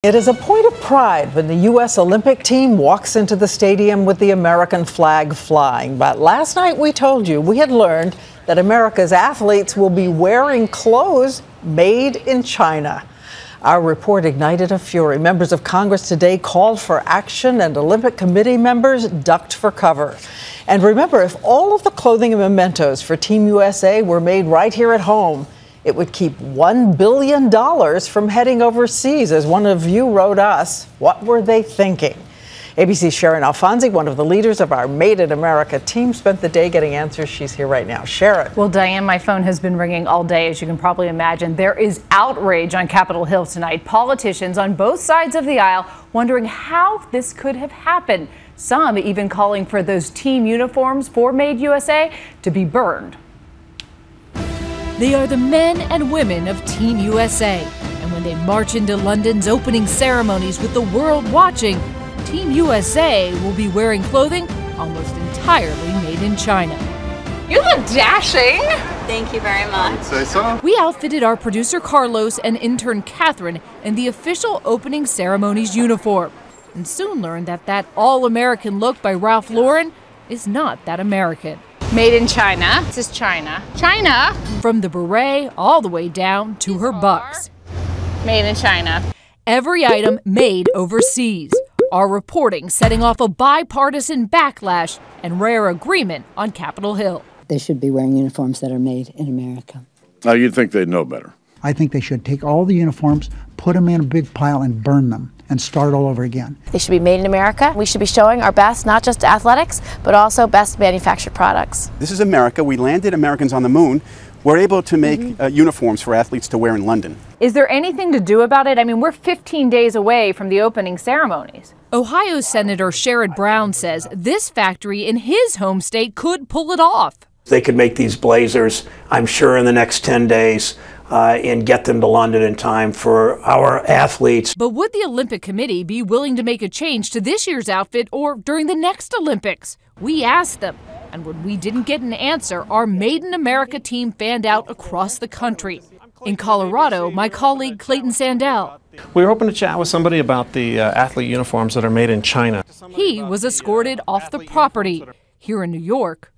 It is a point of pride when the U.S. Olympic team walks into the stadium with the American flag flying. But last night we told you we had learned that America's athletes will be wearing clothes made in China. Our report ignited a fury. Members of Congress today called for action and Olympic Committee members ducked for cover. And remember, if all of the clothing and mementos for Team USA were made right here at home, it would keep $1 billion from heading overseas. As one of you wrote us, what were they thinking? ABC's Sharon Alfonsi, one of the leaders of our Made in America team, spent the day getting answers. She's here right now. Sharon. Well, Diane, my phone has been ringing all day, as you can probably imagine. There is outrage on Capitol Hill tonight. Politicians on both sides of the aisle wondering how this could have happened. Some even calling for those team uniforms for Made USA to be burned. They are the men and women of Team USA. And when they march into London's opening ceremonies with the world watching, Team USA will be wearing clothing almost entirely made in China. You look dashing. Thank you very much. I'd say so. We outfitted our producer Carlos and intern Catherine in the official opening ceremonies uniform, and soon learned that that all-American look by Ralph Lauren is not that American. Made in China. This is China. China. From the beret all the way down to her bucks. Made in China. Every item made overseas. Our reporting setting off a bipartisan backlash and rare agreement on Capitol Hill. They should be wearing uniforms that are made in America. You'd think they'd know better. I think they should take all the uniforms, put them in a big pile and burn them and start all over again. They should be made in America. We should be showing our best, not just athletics, but also best manufactured products. This is America. We landed Americans on the moon. We're able to make uniforms for athletes to wear in London. Is there anything to do about it? I mean, we're 15 days away from the opening ceremonies. Ohio Senator Sherrod Brown says this factory in his home state could pull it off. They could make these blazers, I'm sure, in the next 10 days and get them to London in time for our athletes. But would the Olympic Committee be willing to make a change to this year's outfit or during the next Olympics? We asked them. And when we didn't get an answer, our Made in America team fanned out across the country. In Colorado, my colleague Clayton Sandell. We were hoping to chat with somebody about the athlete uniforms that are made in China. He was escorted off the property. Here in New York.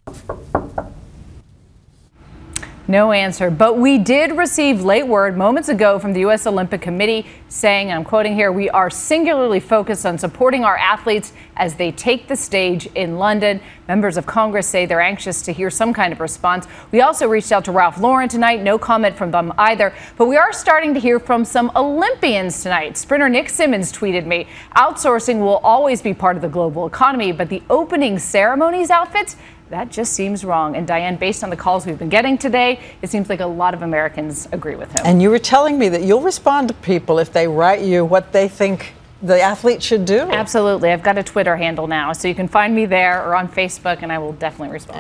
No answer, but we did receive late word moments ago from the U.S. Olympic Committee saying, and I'm quoting here, "We are singularly focused on supporting our athletes as they take the stage in London." Members of Congress say they're anxious to hear some kind of response. We also reached out to Ralph Lauren tonight. No comment from them either. But we are starting to hear from some Olympians tonight. Sprinter Nick Simmons tweeted me, "Outsourcing will always be part of the global economy, but the opening ceremonies outfits, that just seems wrong." And Diane, based on the calls we've been getting today, it seems like a lot of Americans agree with him. And you were telling me that you'll respond to people if they write you what they think the athlete should do. Absolutely. I've got a Twitter handle now, so you can find me there or on Facebook, and I will definitely respond.